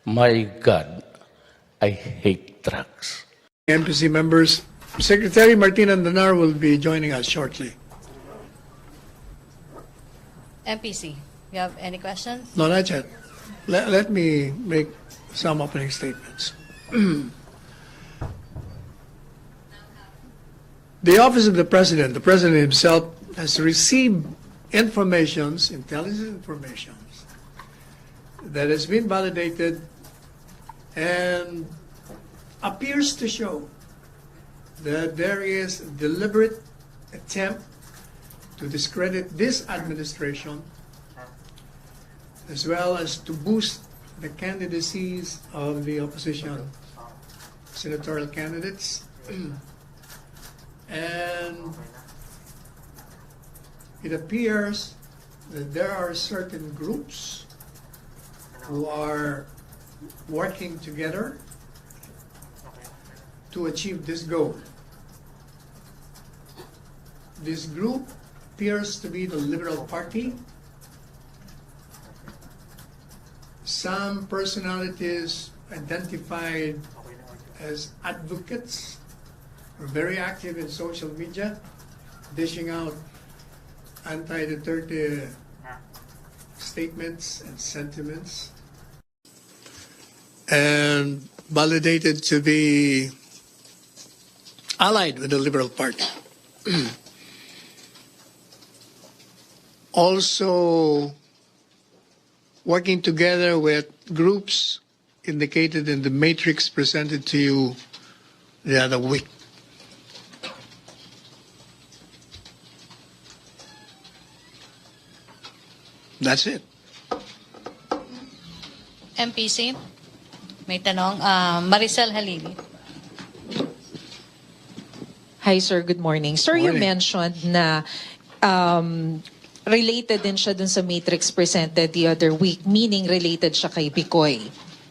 My God, I hate drugs. MPC members, Secretary Martina Danar will be joining us shortly. MPC, you have any questions? No, not yet. Let me make some opening statements. The Office of the President himself, has received intelligence information that has been validated and appears to show that there is a deliberate attempt to discredit this administration as well as to boost the candidacies of the opposition senatorial candidates. And it appears that there are certain groups who are working together to achieve this goal. This group appears to be the Liberal Party. Some personalities identified as advocates are very active in social media, dishing out anti-Duterte statements and sentiments, and validated to be allied with the Liberal Party. Also working together with groups indicated in the matrix presented to you the other week. That's it. MPC, may tanong. Maricel Halili. Hi, sir. Good morning. Sir, you Morning. mentioned na related din siya dun sa matrix presented the other week, meaning related siya kay Bicoy.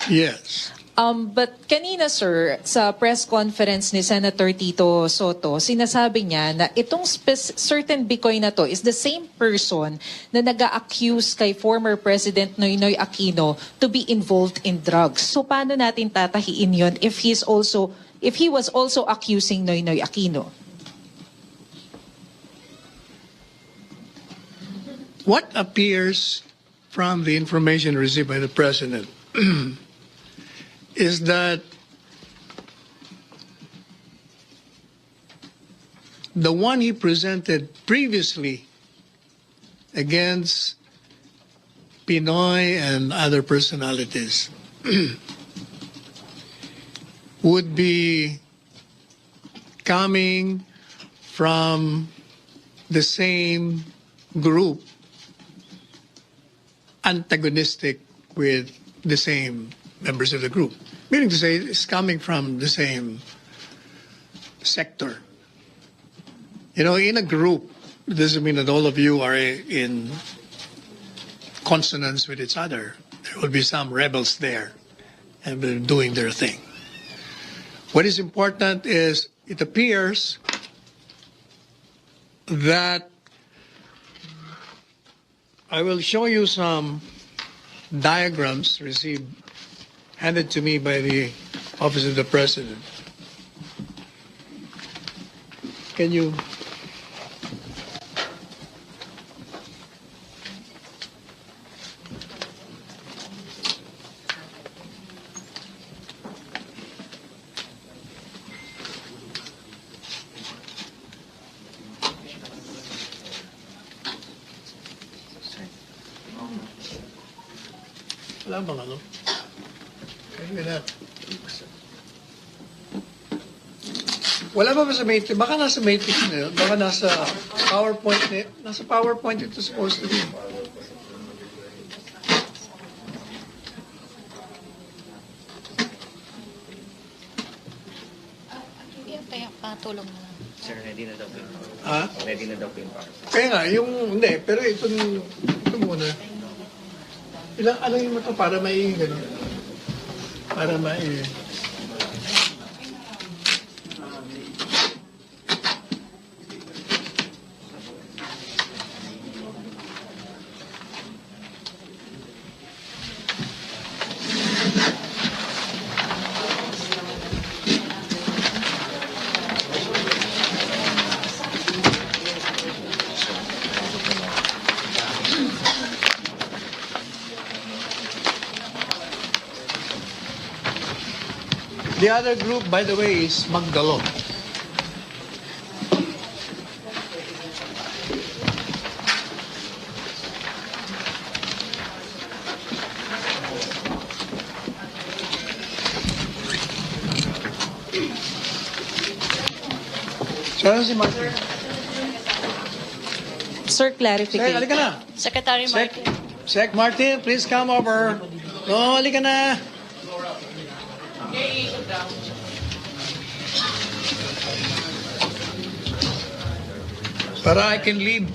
Yes. But kanina, sir, sa press conference ni Senator Tito Soto, sinasabi niya na itong certain Bicoy na to is the same person na nag-accuse kay former President Noynoy Aquino to be involved in drugs. So paano natin tatahiin yon if he was also accusing Noynoy Aquino? What appears from the information received by the President is that the one he presented previously against Pinoy and other personalities would be coming from the same group antagonistic with the same members of the group. Meaning to say, it's coming from the same sector. You know, in a group, it doesn't mean that all of you are in consonance with each other. There will be some rebels there, and they're doing their thing. What is important is, it appears that I will show you some diagrams handed to me by the Office of the President. Can you? Wala bang ano? Kaya na. Wala ba sa matrix? Baka nasa matrix na yun. Baka nasa PowerPoint na yun. Nasa PowerPoint ito supposed to be. Kaya patulong na lang. Sir, ready na daw po yung power. Ha? Ready na daw po yung power. Kaya nga, hindi, pero ito muna. Ano yung ito para may, gano'n? Para may, The other group, by the way, is Magdalo. Saan si Martin? Sir, Sek, clarification. halika na. Secretary Sec, Martin. Sec Martin, please come over. No, halika na. Para I can leave.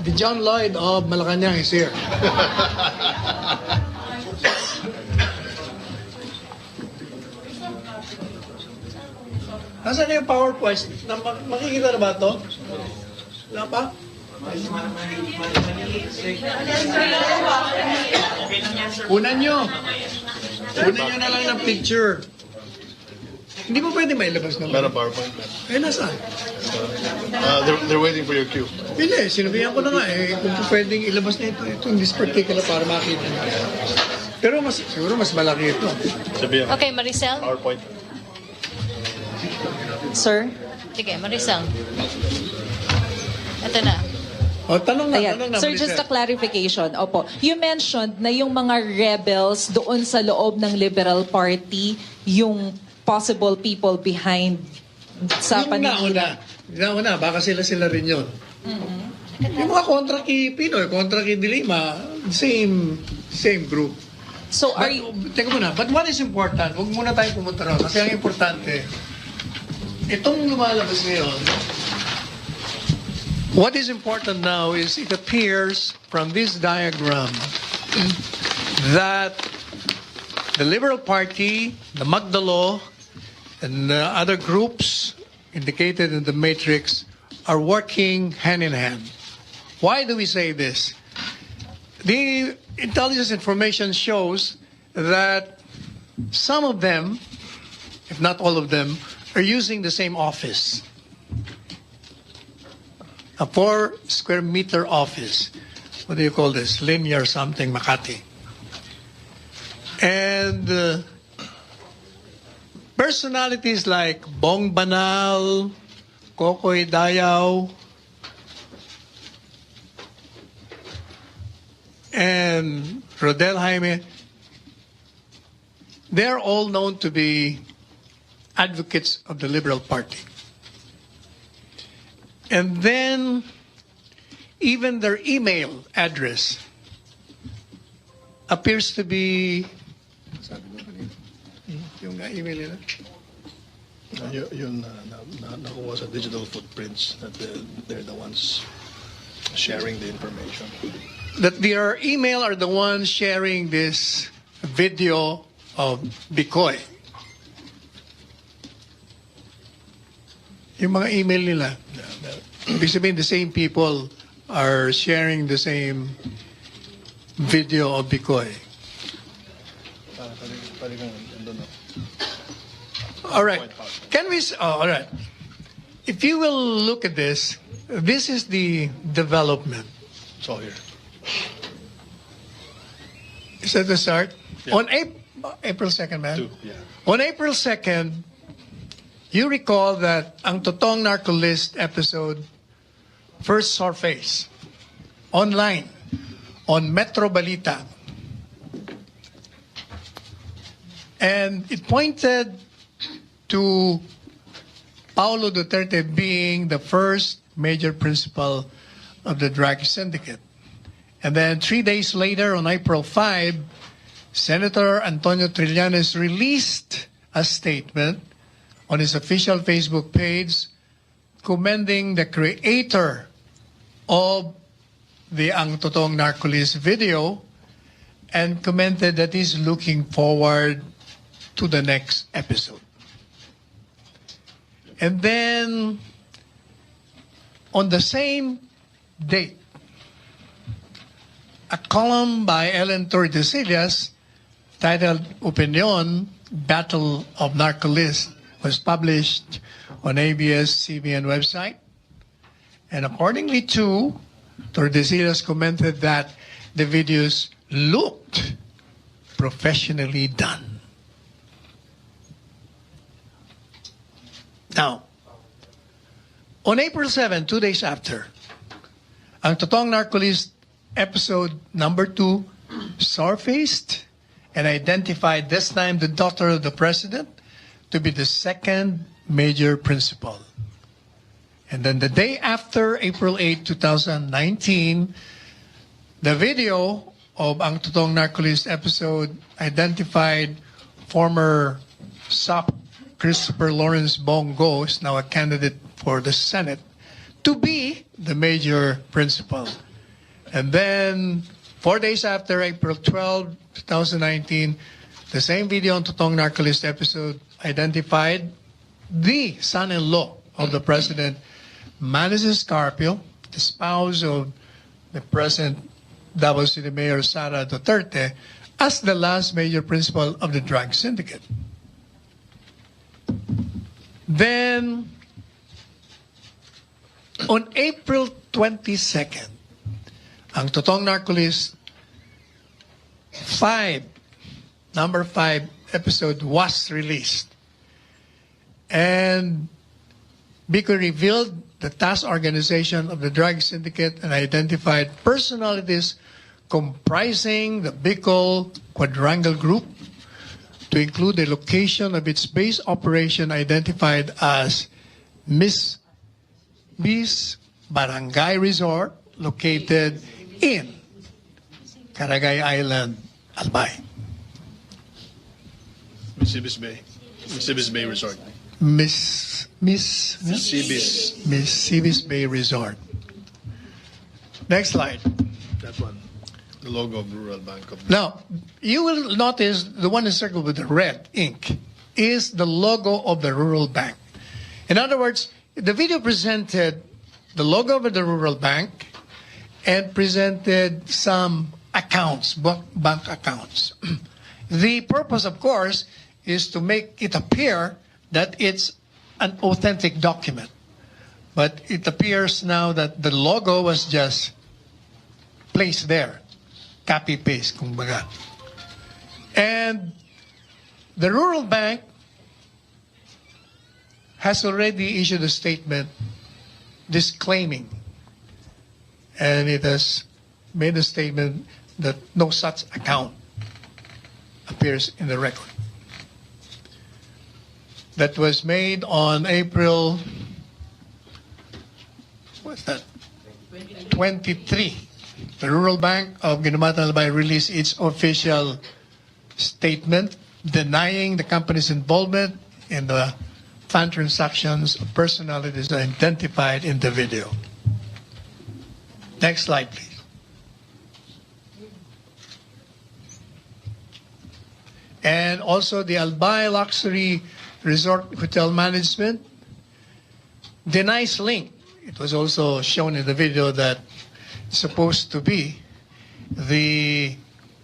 The John Lloyd of Malacañang is here. Nasaan yung PowerPoint? Makikita na ba ito? Wala pa? Kunan nyo. Kunan nyo na lang ng picture. Hindi mo pwede mailabas naman. Meron PowerPoint. Eh, nasaan? They're waiting for your cue. Hindi, sinabihan ko na nga kung pwedeng ilabas na ito in this particular para makita nyo. Pero siguro mas malaki ito. Sabihan. Okay, Maricel. PowerPoint. Sir? Sige, Maricel. Ito na. O, tanong na, Ayan. tanong na. Sir, just a clarification. Opo. You mentioned na yung mga rebels doon sa loob ng Liberal Party, yung possible people behind sa Yung paniniwala. nauna, baka sila rin yun. Yung mga kontra kay Pinoy, kontra kay Dilima, same group. So are But, you... teka muna, but what is important? Huwag muna tayo pumunta ron. Kasi ang importante, itong lumalabas ngayon, what is important now is it appears from this diagram that the Liberal Party, the Magdalo, and other groups indicated in the matrix are working hand in hand. Why do we say this? The intelligence information shows that some of them, if not all of them, are using the same office. A 4 square meter office. What do you call this? Linear something, Makati. And personalities like Bong Banal, Kokoy Dayaw, and Rodel Jaime, they're all known to be advocates of the Liberal Party. And then even their email address appears to be yung email nila. Yun nakuha sa digital footprints that they're the ones sharing the information. That their email are the ones sharing this video of Bicoy. Yung mga email nila. Ibig sabihin, the same people are sharing the same video of Bicoy. All right. Can we? All right. If you will look at this, this is the development. It's all here. Is that the start? Yeah. On April 2nd, man. 2, yeah. On April 2nd, you recall that ang Totoong Narco List episode first surfaced online on Metro Balita. And it pointed to Paulo Duterte being the first major principal of the drug syndicate. And then 3 days later, on April 5, Senator Antonio Trillanes released a statement on his official Facebook page commending the creator of the Ang Totoong Narco List video and commented that he's looking forward to the next episode. And then on the same date, a column by Ellen Tordesillas titled Opinion, Battle of Narcolists was published on ABS-CBN website. And accordingly to Tordesillas commented that the videos looked professionally done. Now, on April 7, 2 days after, ang Totoong Narcolist episode number 2 surfaced and identified this time the daughter of the president to be the second major principal. And then the day after, April 8, 2019, the video of ang Totoong Narcolist episode identified former SOP Christopher Lawrence Bongo, is now a candidate for the Senate, to be the major principal. And then 4 days after, April 12, 2019, the same video on Totoong Narcolist episode identified the son-in-law of the president, Manis Carpio, the spouse of the present Davao City Mayor Sara Duterte, as the last major principal of the drug syndicate. Then, on April 22nd, ang Totoong Narcolist number 5 episode was released. And Bicol revealed the task organization of the drug syndicate and identified personalities comprising the Bicol Quadrangle Group, to include the location of its base operation identified as Miss Barangay Resort, located in Caragay Island, Albay. Sibis Bay. Sibis Bay Resort. Miss Sibis Bay Resort. Next slide. That one. The logo of the Rural Bank of Now, you will notice the one encircled with the red ink is the logo of the Rural Bank. In other words, the video presented the logo of the Rural Bank and presented some accounts, bank accounts. The purpose, of course, is to make it appear that it's an authentic document. But it appears now that the logo was just placed there. Copy-paste, kumbaga. And the Rural Bank has already issued a statement disclaiming, and it has made a statement that no such account appears in the record. That was made on April, what's that? 23. The Rural Bank of Guinamatan Albay released its official statement denying the company's involvement in the fund transactions of personalities identified in the video. Next slide, please. And also the Albay Luxury Resort Hotel Management denies link. It was also shown in the video that it's supposed to be the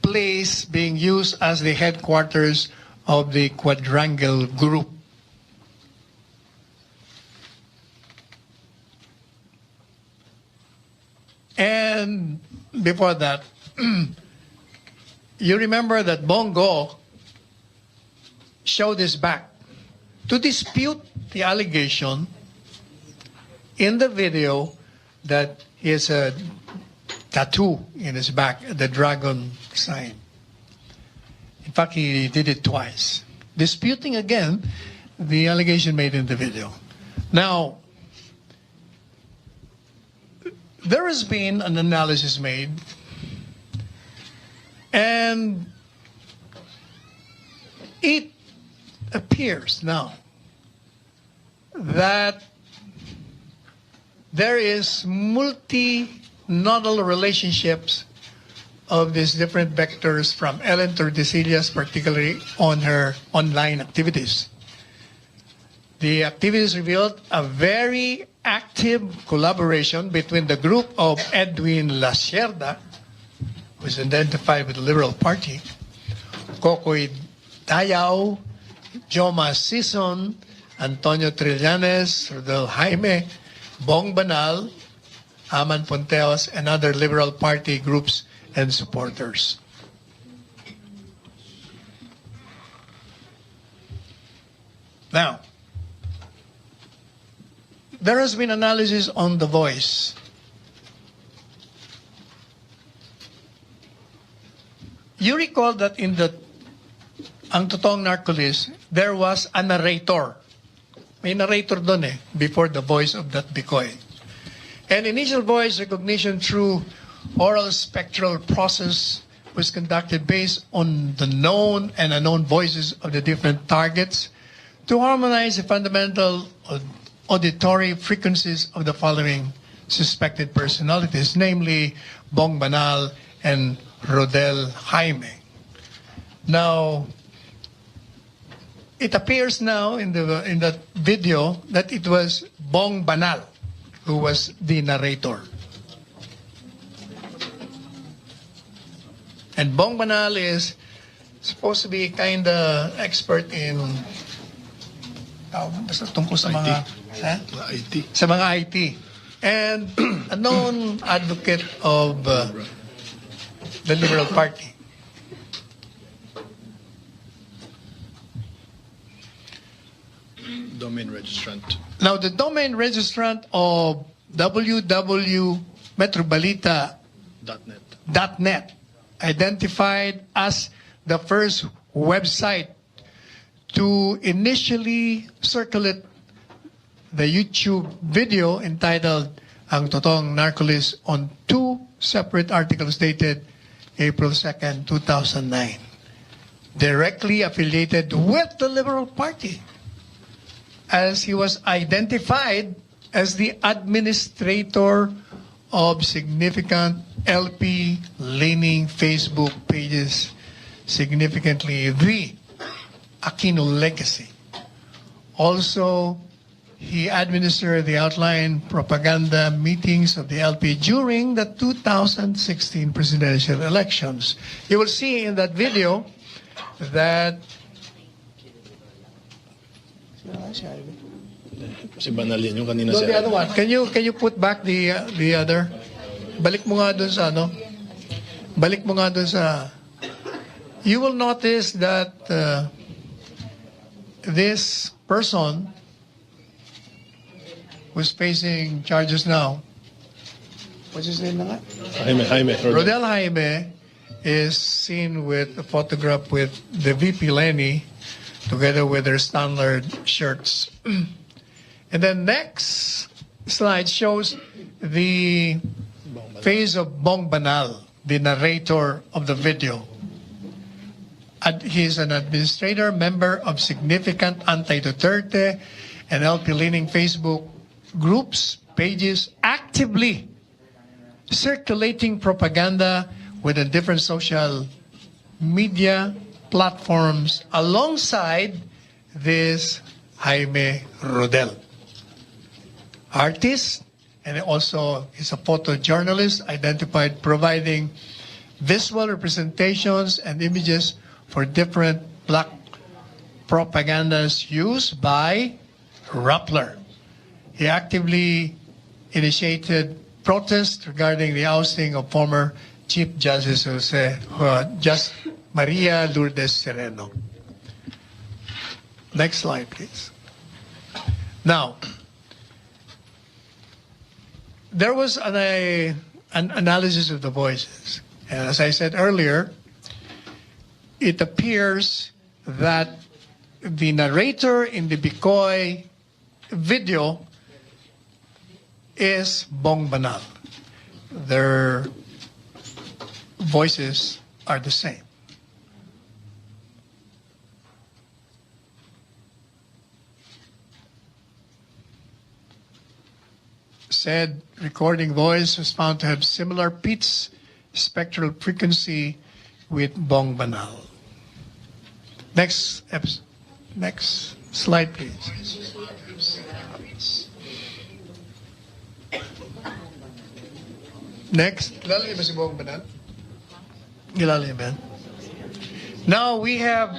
place being used as the headquarters of the Quadrangle Group. And before that, you remember that Bongo showed his back to dispute the allegation in the video that he has a tattoo in his back, the dragon sign. In fact, he did it twice, disputing again the allegation made in the video. Now, there has been an analysis made, and it appears now that there is multi-nodal relationships of these different vectors from Ellen Tordesillas, particularly on her online activities. The activities revealed a very active collaboration between the group of Edwin Lasierda, who is identified with the Liberal Party, Kokoy Tayao, Joma Sison, Antonio Trillanes, Rodel Jaime, Bong Banal, Aman Ponteos, and other Liberal Party groups and supporters. Now, there has been analysis on The Voice. You recall that in the Ang Totoong Narcolis, there was a narrator. May narrator doon before the voice of that Bicoy. And initial voice recognition through oral spectral process was conducted based on the known and unknown voices of the different targets to harmonize the fundamental auditory frequencies of the following suspected personalities, namely Bong Banal and Rodel Jaime. Now, it appears now in the video that it was Bong Banal who was the narrator. And Bong Banal is supposed to be kind of expert in basta tungkol sa mga IT. sa mga IT, and a known advocate of the Liberal Party. Domain registrant. Now, the domain registrant of www.metrobalita.net identified as the first website to initially circulate the YouTube video entitled Ang Totoong Narcolis on two separate articles dated April 2nd, 2009, directly affiliated with the Liberal Party, as he was identified as the administrator of significant LP-leaning Facebook pages, significantly the Aquino Legacy. Also, he administered the outline propaganda meetings of the LP during the 2016 presidential elections. You will see in that video that Si Banal yan, yung kanina no, si the other one. Can you put back the other? Balik mo nga dun sa ano? Balik mo nga dun sa. You will notice that this person who's facing charges now, what's his name na nga? Jaime. Rodel Jaime is seen with a photograph with the VP Lenny together with their standard shirts. And then next slide shows the face of Bong Banal, the narrator of the video. He's an administrator, member of significant anti-Duterte and LP-leaning Facebook groups, pages, actively circulating propaganda within different social media platforms alongside this Jaime Rodel. Artist, and also is a photojournalist identified providing visual representations and images for different black propagandas used by Rappler. He actively initiated protests regarding the ousting of former Chief Justice Maria Lourdes Sereno. Next slide, please. Now, there was an analysis of the voices. And as I said earlier, it appears that the narrator in the Bicoy video is Bong Banal. Their voices are the same. Said recording voice was found to have similar pitch spectral frequency with Bong Banal. Next slide, please. Next. Kilala niyo ba si Bong Banan? Kilala niyo ba? Now we have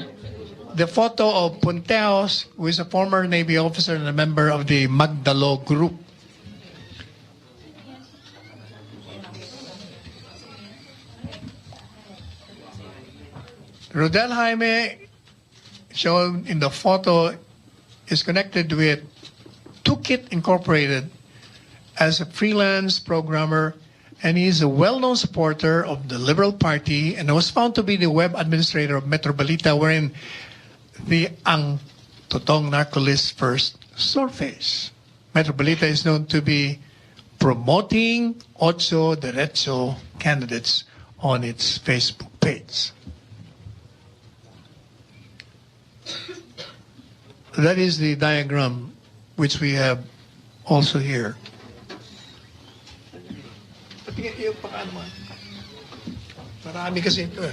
the photo of Punteos, who is a former Navy officer and a member of the Magdalo group. Rodel Jaime, shown in the photo, is connected with Toolkit Incorporated as a freelance programmer, and he is a well-known supporter of the Liberal Party and was found to be the web administrator of Metro Balita, wherein the Ang Totong Narcolist first surfaced. Metro Balita is known to be promoting Ocho Derecho candidates on its Facebook page. That is the diagram which we have also here. Patingin yung paano mo. Marami kasi ito eh.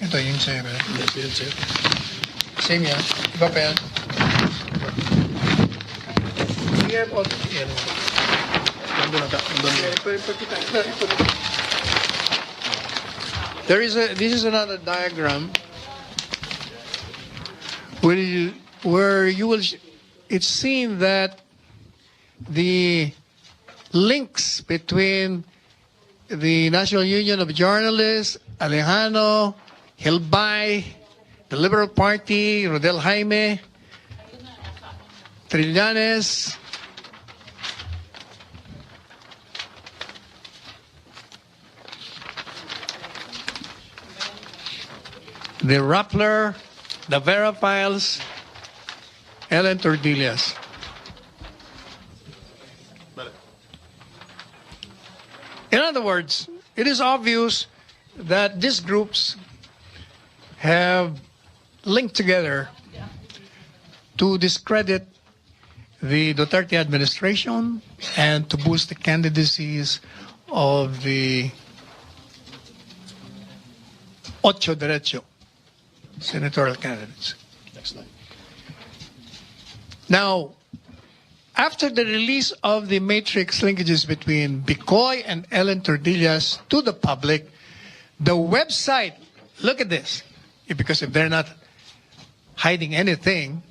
Ito yung sa'yo eh. Yes, yes, sir. Same yan. Iba pa yan. We have all yan. Nandun na ka. Nandun na. This is another diagram where you will it's seen that the links between the National Union of Journalists, Alejano, Hilbay, the Liberal Party, Rodel Jaime, Trillanes, the Rappler, the Vera Files, Ellen Tortillas. In other words, it is obvious that these groups have linked together to discredit the Duterte administration and to boost the candidacies of the Ocho Derecho senatorial candidates. Next slide. Now, after the release of the matrix linkages between Bicoy and Ellen Tortillas to the public, the website, look at this, because if they're not hiding anything,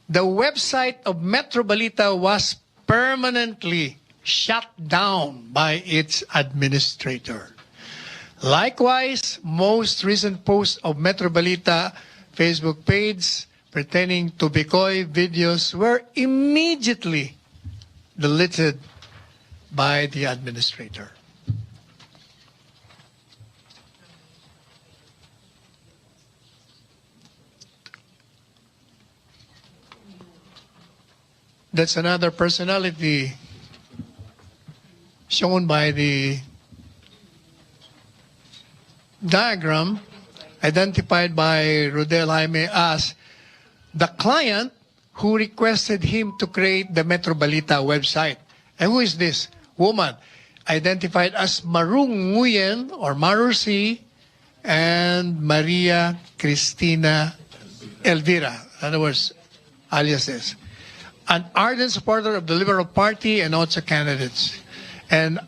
the website of Metro Balita was permanently shut down by its administrator. Likewise, most recent posts of Metro Balita Facebook page pertaining to Bicoy videos were immediately deleted by the administrator. That's another personality shown by the diagram, identified by Rodel Jaime as the client who requested him to create the Metro Balita website. And who is this woman? Identified as Maru Nguyen or Marusi and Maria Cristina Elvira. In other words, aliases. An ardent supporter of the Liberal Party and also candidates. And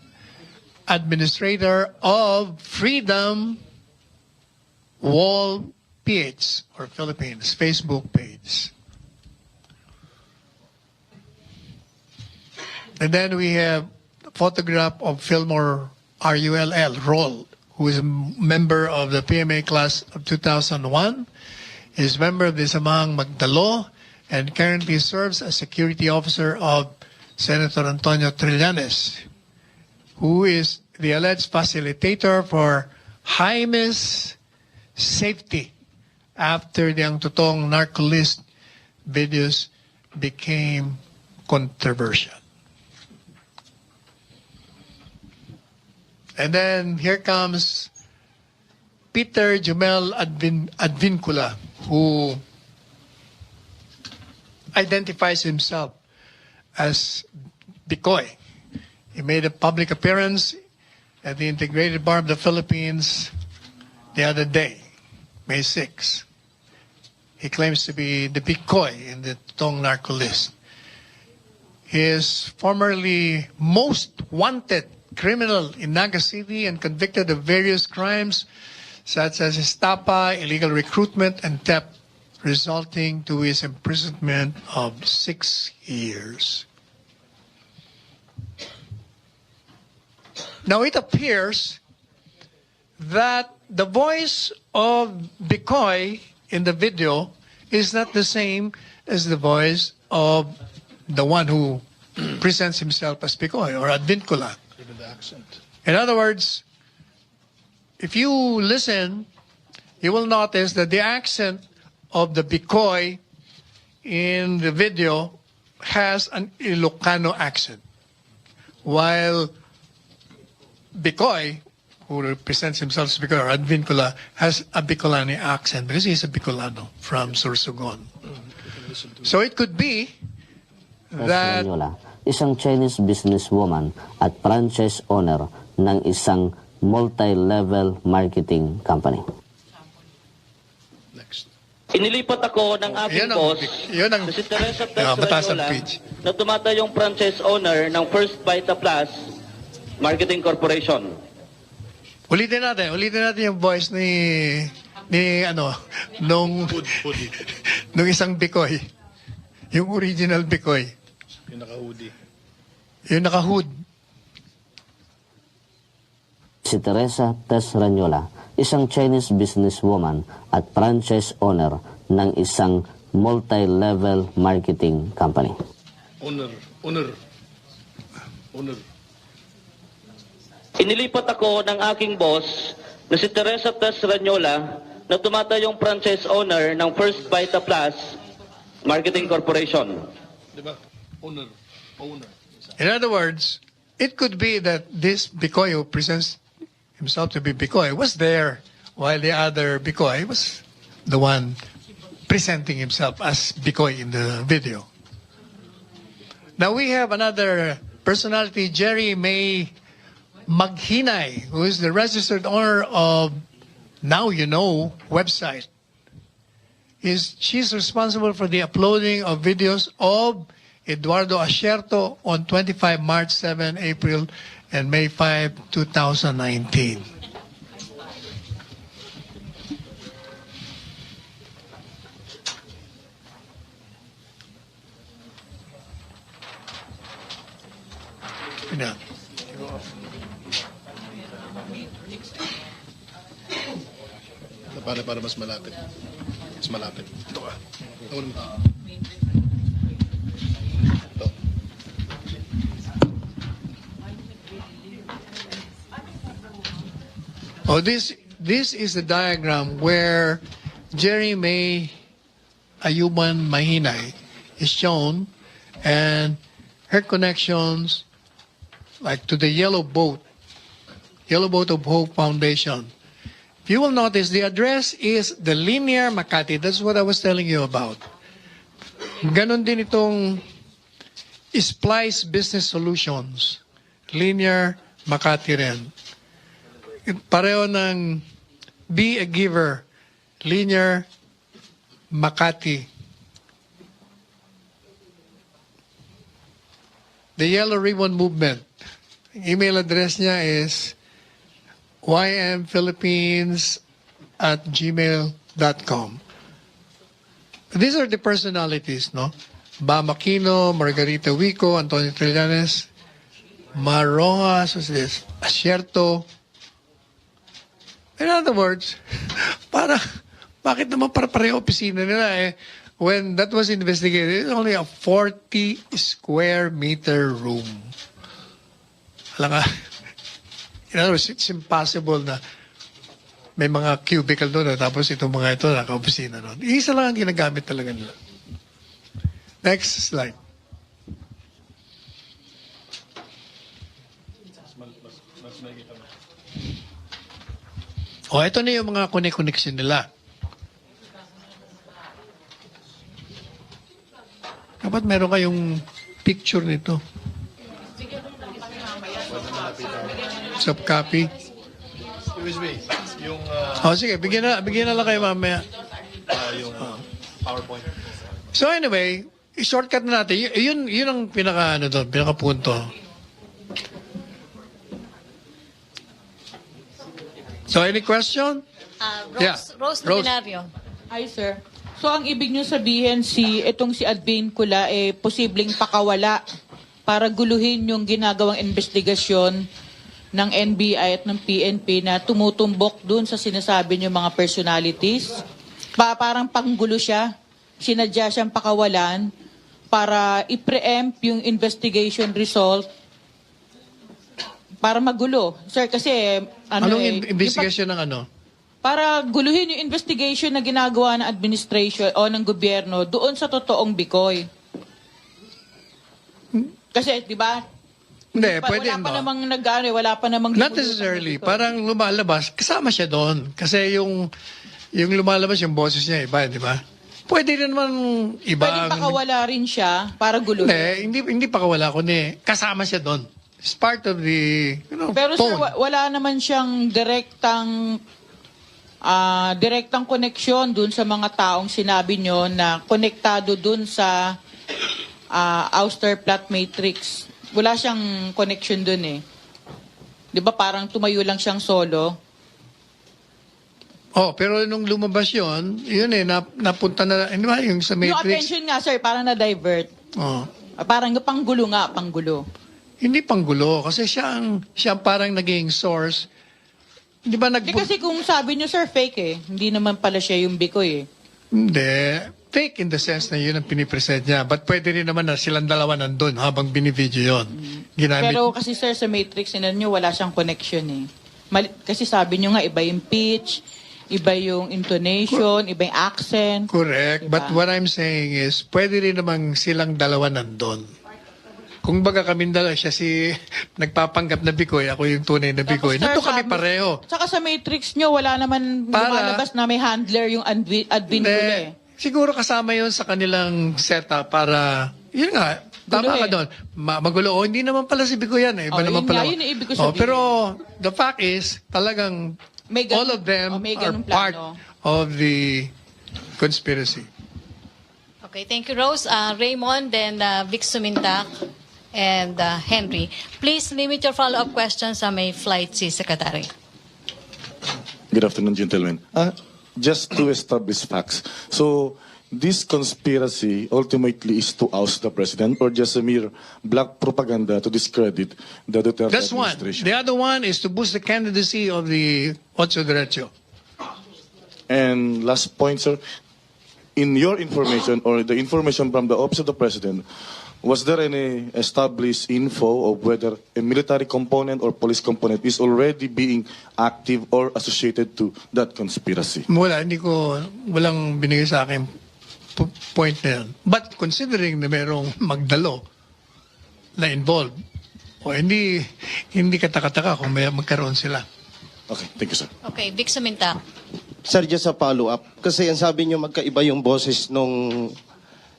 administrator of Freedom Wall PH or Philippines Facebook page. And then we have a photograph of Fillmore Rull, who is a member of the PMA class of 2001, is member of the Samang Magdalo, and currently serves as security officer of Senator Antonio Trillanes, who is the alleged facilitator for Jaime's safety after the Ang Totoong Narcolist videos became controversial. And then here comes Peter Jumel Advincula, who identifies himself as Bicoy. He made a public appearance at the Integrated Bar of the Philippines the other day, May 6. He claims to be the Bicoy in the Totoong Narcolist. is formerly most wanted criminal in Naga City and convicted of various crimes such as estafa, illegal recruitment, and theft, resulting to his imprisonment of 6 years. Now it appears that the voice of Bicoy in the video is not the same as the voice of the one who presents himself as Bicoy or Advincula. Even the accent. In other words, if you listen, you will notice that the accent of the Bicoy in the video has an Ilocano accent, while Bicoy, who represents himself as Bicoy or Advincula, has a Bicolano accent because he's a Bicolano from Sorsogon. So it could be that Ranyola, isang Chinese businesswoman at franchise owner ng isang multi-level marketing company. Next. Inilipat ako ng aking boss yun ang na si Teresa mataas ang Ranyola pitch. na tumatayong franchise owner ng First Vita Plus Marketing Corporation. Ulitin natin yung voice ni nung isang Bicoy. Yung original Bicoy. Yung naka-hoodie. Yung naka-hood. Si Teresa Ranyola, isang Chinese businesswoman at franchise owner ng isang multi-level marketing company. Owner. Inilipat ako ng aking boss na si Teresa Ranyola na tumatayong franchise owner ng First Vita Plus Marketing Corporation. Diba? Owner. In other words, it could be that this Bicoy who presents himself to be Bicoy was there while the other Bicoy was the one presenting himself as Bicoy in the video. Now we have another personality, Jerry May Maghinay, who is the registered owner of Now You Know website. She's responsible for the uploading of videos of Eduardo Asierto on 25 March, 7 April, and May 5, 2019. Yan. Para mas malapit. Mas malapit. Ito ka. Ito. Oh, this is the diagram where Jerry May Ayuban Mahinay is shown, and her connections, like to the Yellow Boat of Hope Foundation. If you will notice, the address is the Linear Makati. That's what I was telling you about. Ganon din itong Splice Business Solutions. Linear Makati rin. Pareho ng Be a Giver. Linear Makati. The Yellow Ribbon Movement. Email address niya is ymphilippines@gmail.com. These are the personalities, no? Ba Makino, Margarita Wico, Antonio Trillanes, Mar Rojas, what's this? Asierto. In other words, bakit naman para-pareho opisina nila eh? When that was investigated, it's only a 40 square meter room. Alam nga, in other words, it's impossible na may mga cubicle doon tapos itong mga ito naka-opisina doon. Isa lang ang ginagamit talaga nila. Next slide. O, ito na yung mga connection nila. Dapat meron kayong picture nito. Soft copy. USB. Yung, Sige, bigyan na lang kayo mamaya. yung PowerPoint. So anyway, i-shortcut na natin. Yun ang pinaka-punto. So, any question? Rose, Yeah. Rose Rose. Luminario. Hi, sir. So, ang ibig nyo sabihin, itong si Advin Kula, posibleng pakawala para guluhin yung ginagawang investigasyon ng NBI at ng PNP na tumutumbok dun sa sinasabi nyo mga personalities. Parang panggulo siya. Sinadya siyang pakawalan para i-preempt yung investigation result para magulo. Sir, kasi Anong investigation ng ano? para guluhin yung investigation na ginagawa ng administration o ng gobyerno doon sa totoong bikoy. Kasi, di ba? Hindi, pwede wala pa no? namang wala pa namang Not lumulutang necessarily. na bikoy. Parang lumalabas, kasama siya doon. Kasi yung lumalabas, yung boses niya, iba, di ba? Pwede rin naman Pwedeng ibang... pakawala rin siya para guluhin. Hindi pa kawala, kundi kasama siya doon. It's part of the, Pero sir, tone. wala naman siyang direktang koneksyon dun sa mga taong sinabi nyo na konektado dun sa ouster plot matrix. Wala siyang connection dun eh. Di ba parang tumayo lang siyang solo? Oh, pero nung lumabas yun napunta na, hindi ba, yung sa Yung Matrix. attention nga sir, parang na-divert. Oh. Parang panggulo nga, panggulo. Hindi panggulo, kasi siya ang parang naging source. Di ba Kasi kung sabi nyo sir, fake eh. Hindi naman pala siya yung bikoy eh. Hindi. Fake in the sense na yun ang pinipresent niya. But pwede rin naman na silang dalawa nandun habang binivideo yun. Ginamit. Pero kasi sir, sa Matrix, nyo, wala siyang connection eh. Kasi sabi nyo nga, iba yung pitch, iba yung intonation, iba yung accent. Correct. Diba? But what I'm saying is, pwede rin namang silang dalawa nandun. Kung baga kami dalawa, siya si nagpapanggap na bikoy, ako yung tunay na bikoy. Tapos, sir, Nandun kami sabi- pareho. Tsaka sa Matrix nyo, wala naman lumalabas na may handler yung admin ko eh. Siguro kasama yun sa kanilang setup para, yun nga, tama Gulo ka eh. doon. Magulo. O, hindi naman pala si Bikoy yan. Iba Oh, naman yun pala. nga, yun ang ibig ko Oh, sabihin. pero the fact is, talagang May ganun- all of them may are ganun part plano. of the conspiracy. Okay, thank you, Rose. Raymond, then Vic Sumintak, and Henry. Please limit your follow-up questions sa may flight si Secretary. Good afternoon, gentlemen. Just to establish facts. So, this conspiracy ultimately is to oust the president or just a mere black propaganda to discredit the Duterte That's one. administration? The other one is to boost the candidacy of the Ocho Derecho. And last point, sir, in your information or the information from the Office of the President, was there any established info of whether a military component or police component is already being active or associated to that conspiracy? Walang binigay sa akin point na yan. But considering na merong magdalo na involved, hindi katakataka kung may magkaroon sila. Okay, thank you, sir. Okay, Vic Sumintak. Sir, just a follow-up. Kasi ang sabi niyo magkaiba yung boses nung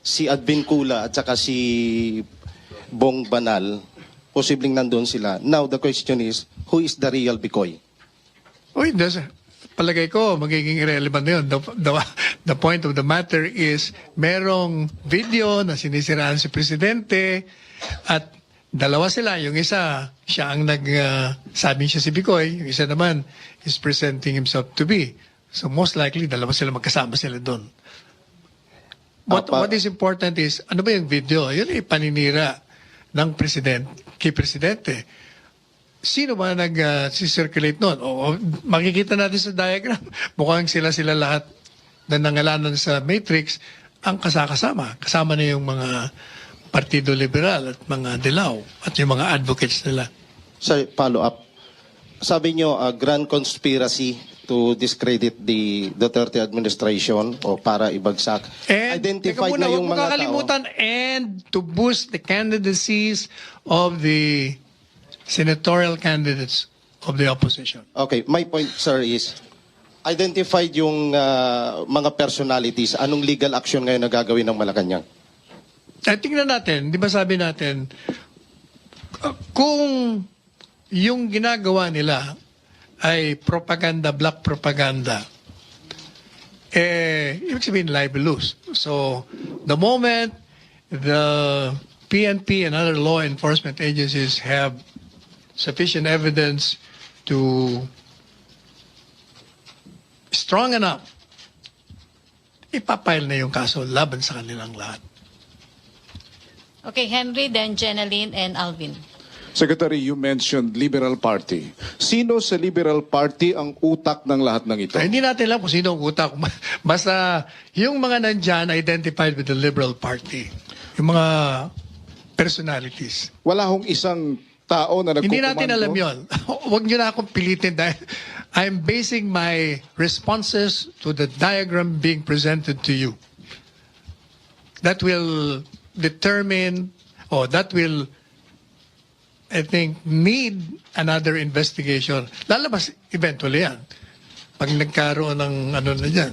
si Advin Kula at saka si Bong Banal. Posibleng nandun sila. Now, the question is, who is the real Bikoy? Palagay ko, magiging irrelevant na yun. The point of the matter is, merong video na sinisiraan si Presidente at dalawa sila. Yung isa, siya ang sabi siya si Bikoy. Yung isa naman is presenting himself to be. So most likely, dalawa sila magkasama sila doon. What is important is, ano ba yung video? Yun ay paninira ng kay Presidente. Sino ba nag-circulate noon? O makikita natin sa diagram, mukhang sila lahat na nangalanan sa Matrix ang kasama. Kasama na yung mga Partido Liberal at mga Dilaw at yung mga advocates nila. Sir, follow-up. Sabi niyo, grand conspiracy to discredit the Duterte administration o para ibagsak. And, Identified teka muna, na yung huwag mo mga tao. kakalimutan, and to boost the candidacies of the senatorial candidates of the opposition. Okay, my point, sir, is identified yung mga personalities. Anong legal action ngayon na gagawin ng Malacanang? Tingnan natin, di ba sabi natin, kung yung ginagawa nila ay propaganda, black propaganda, ibig sabihin libelous. So, the moment the PNP and other law enforcement agencies have sufficient evidence to strong enough, ipapile na yung kaso laban sa kanilang lahat. Okay, Henry, then Jeneline and Alvin. Secretary, you mentioned Liberal Party. Sino sa Liberal Party ang utak ng lahat ng ito? Hindi natin alam kung sino ang utak. Basta yung mga nandyan identified with the Liberal Party. Yung mga personalities. Wala hong isang tao na nagkukomando? Hindi natin alam yon. Huwag nyo na akong pilitin dahil I'm basing my responses to the diagram being presented to you. That will determine, or that will, I think, need another investigation. Lalabas eventually yan. Pag nagkaroon ng ano na dyan,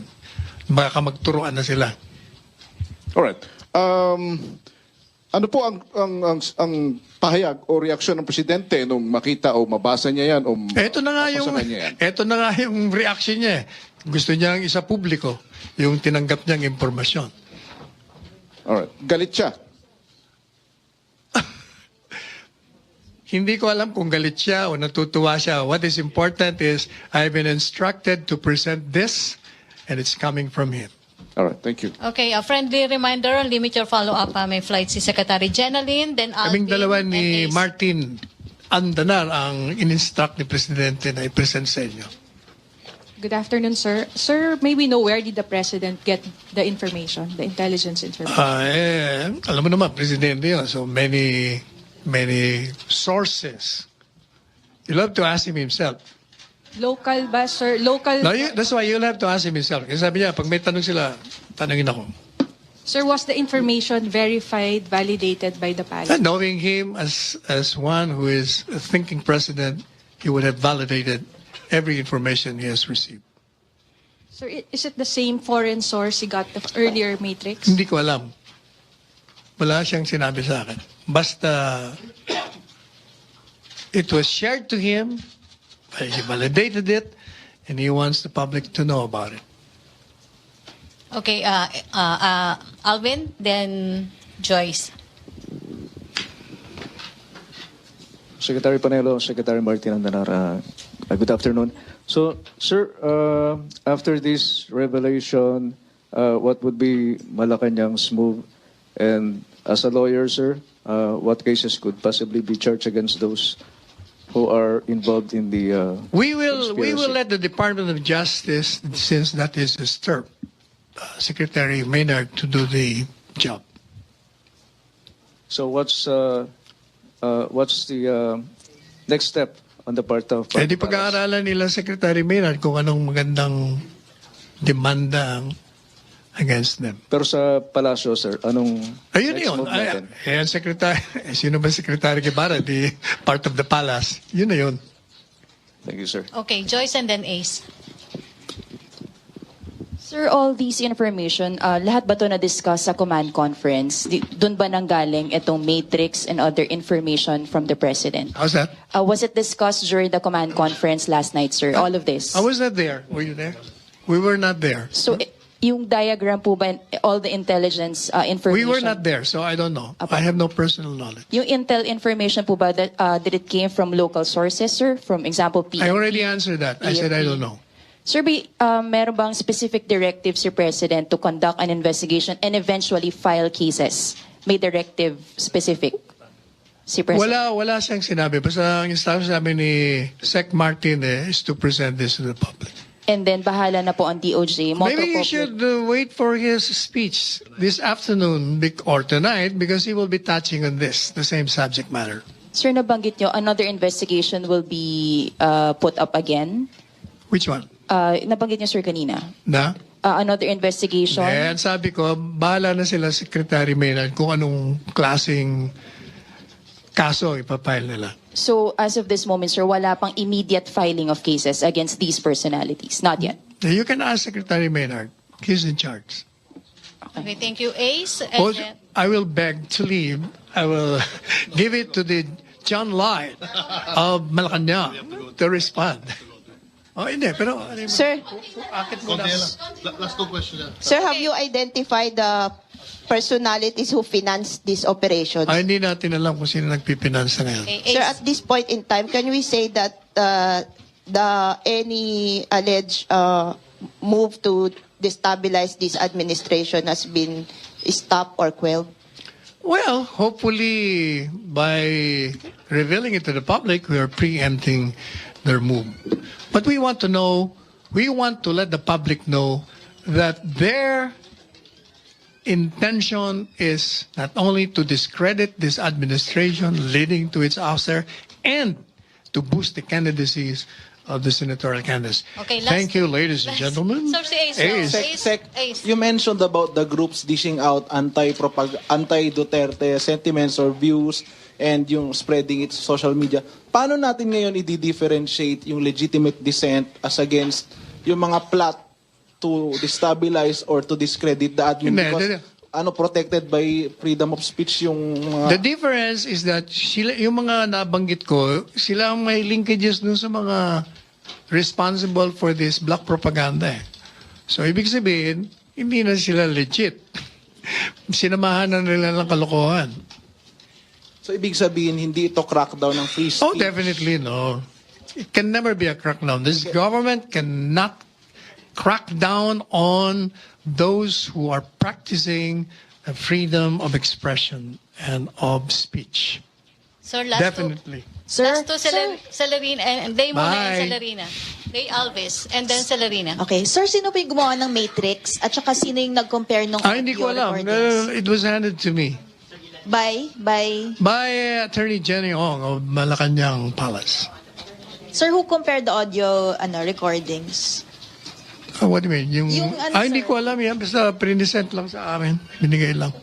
baka magturuan na sila. Alright. Ano po ang pahayag o reaksyon ng presidente nung makita o mabasa niya yan o Ito na nga yung reaction niya. Gusto niyang isa publiko yung tinanggap niyang impormasyon. Alright. Galit siya. Hindi ko alam kung galit siya o natutuwa siya. What is important is I've been instructed to present this and it's coming from him. Alright, thank you. Okay, a friendly reminder, limit your follow-up. May flight si Secretary Jeneline, then Alvin. Kaming dalawa ni and Ace. Martin Andanar ang in-instruct ni Presidente na i-present sa inyo. Good afternoon, sir. Sir, may we know where did the President get the information, the intelligence information? Alam mo naman, Presidente yun. So many sources. You'll have to ask him himself. Local ba, sir? Local... No, that's why you'll have to ask him himself. Kasi sabi niya, pag may tanong sila, tanongin ako. Sir, was the information verified, validated by the palace? And knowing him as one who is a thinking president, he would have validated every information he has received. Sir, is it the same foreign source he got the earlier matrix? Hindi ko alam. Wala siyang sinabi sa akin. Basta, it was shared to him, he validated it, and he wants the public to know about it. Okay, Alvin, then Joyce. Secretary Panelo, Secretary Martin Andanar, good afternoon. So, sir, after this revelation, what would be Malacañang's move? And as a lawyer, sir, what cases could possibly be charged against those who are involved in the We will conspiracy? let the Department of Justice, since that is his term, Secretary Maynard, to do the job. So what's the next step on the part of... Eh di pag-aaralan nila Secretary Maynard kung anong magandang demanda against them. Pero sa palasyo, sir, anong Ayun next yun. move natin? Ayan, Secretary. Sino ba Secretary Guevara? Di part of the palace. Yun na yun. Thank you, sir. Okay, Joyce and then Ace. Sir, all these information, lahat ba ito na-discuss sa command conference? Doon ba nanggaling itong matrix and other information from the President? How's that? Was it discussed during the command conference last night, sir? All of this? I was not there. Were you there? We were not there. So, yung diagram po ba, all the intelligence information? We were not there, so I don't know. I have no personal knowledge. Yung intel information po ba, did it came from local sources, sir? From example, PNP? I already answered that. I said I don't know. Sir, meron bang specific directives si President to conduct an investigation and eventually file cases? May directive specific si President? Wala siyang sinabi. Basta ang instruction sabi ni Sec Martin is to present this to the public. And then bahala na po ang DOJ. Maybe you should wait for his speech this afternoon or tonight because he will be touching on this, the same subject matter. Sir, nabanggit nyo, another investigation will be put up again? Which one? Nabanggit nyo, sir, kanina. Na? Another investigation? And sabi ko, bahala na sila Secretary Maynard kung anong klaseng kaso ipapile nila. So, as of this moment, sir, wala pang immediate filing of cases against these personalities? Not yet? You can ask Secretary Maynard. He's in charge. Okay, thank you, Ace. And then, I will beg to leave. I will give it to the John Light of Malacañang to respond. Oh, hindi, pero... Sir, akit mo na. Last two questions. sir, have you identified the personalities who financed these operations. Ay, hindi natin alam kung sino nagpipinansa ngayon. Sir, at this point in time, can we say that any alleged move to destabilize this administration has been stopped or quelled? Well, hopefully by revealing it to the public, we are preempting their move. But we want to let the public know that their intention is not only to discredit this administration leading to its ouster and to boost the candidacies of the senatorial candidates. Okay, Thank you, ladies and gentlemen. Sir, si Ace. Ace. You mentioned about the groups dishing out anti-Duterte sentiments or views and yung spreading it sa social media. Paano natin ngayon i-differentiate yung legitimate dissent as against yung mga plot to destabilize or to discredit the admin? Because protected by freedom of speech yung mga... The difference is that yung mga nabanggit ko, sila ang may linkages dun sa mga responsible for this black propaganda. So, ibig sabihin, hindi na sila legit. Sinamahan na nila ng kalokohan. So, ibig sabihin, hindi ito crackdown ng free speech? Oh, definitely no. It can never be a crackdown. This government cannot crack down on those who are practicing the freedom of expression and of speech. Sir, last Definitely. Last to Celerina and Raymond and Celerina. Ray Alves and then Celerina. Okay. Sir, sino po yung gumawa ng Matrix at saka sino yung nag-compare ng hindi ko alam. It was handed to me. By Attorney Jenny Ong of Malacañang Palace. Sir, who compared the audio recordings? What do you mean? Hindi ko alam yan. Basta pre-sent lang sa amin. Binigay lang.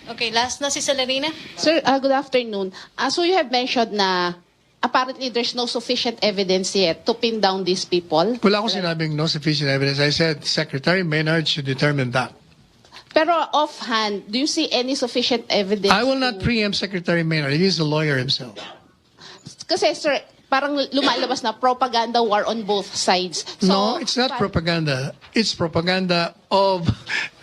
Okay, last na si Celerina. Sir, good afternoon. So you have mentioned na apparently there's no sufficient evidence yet to pin down these people. Wala akong sinabing no sufficient evidence. I said Secretary Maynard should determine that. Pero offhand, do you see any sufficient evidence? I will not preempt Secretary Maynard. He is a lawyer himself. Kasi sir, parang lumalabas na propaganda war on both sides. So, no, it's not propaganda. It's propaganda of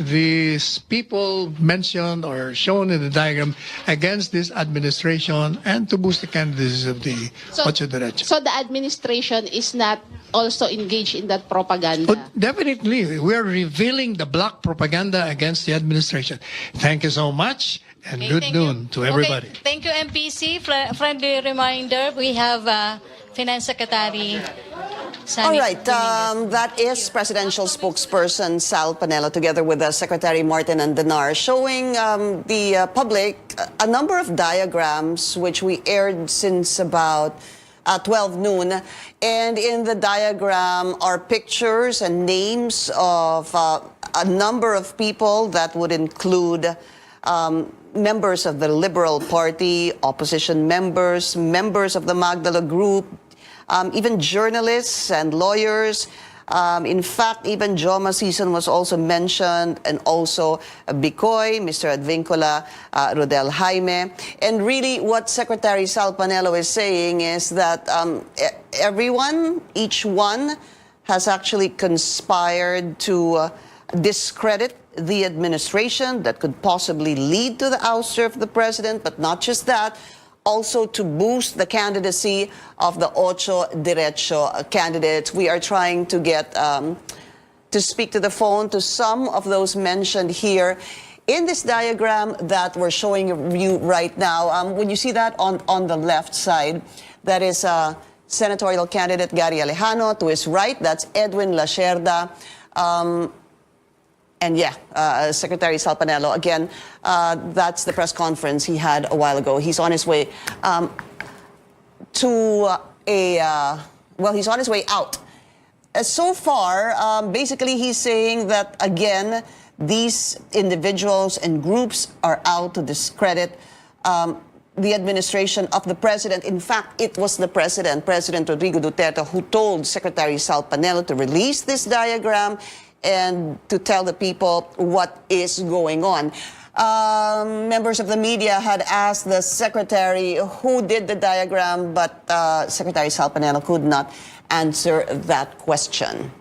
these people mentioned or shown in the diagram against this administration and to boost the candidacies of the Ocho Derecho. So the administration is not also engaged in that propaganda? Oh, definitely. We are revealing the black propaganda against the administration. Thank you so much. And good noon to everybody. Okay, thank you, MPC. Friendly reminder, we have Finance Secretary Sani. All right, that is Presidential Spokesperson Sal Panelo together with Secretary Martin Andanar showing the public a number of diagrams which we aired since about 12 noon. And in the diagram are pictures and names of a number of people that would include members of the Liberal Party, opposition members, members of the Magdala Group, even journalists and lawyers. In fact, even Joma Season was also mentioned, and also Bicoy, Mr. Advincula, Rodel Jaime. And really what Secretary Sal Panelo is saying is that everyone, each one, has actually conspired to discredit the administration that could possibly lead to the ouster of the president, but not just that, also to boost the candidacy of the Ocho Derecho candidates. We are trying to get to speak to the phone to some of those mentioned here in this diagram that we're showing you right now. When you see that on the left side, that is senatorial candidate Gary Alejano. To his right, that's Edwin Lacerda. And yeah, Secretary Sal Panelo, again, that's the press conference he had a while ago. He's on his way he's on his way out. So far, basically he's saying that, again, these individuals and groups are out to discredit the administration of the president. In fact, it was the president, President Rodrigo Duterte, who told Secretary Sal Panelo to release this diagram and to tell the people what is going on. Members of the media had asked the secretary who did the diagram, but Secretary Sal Panelo could not answer that question.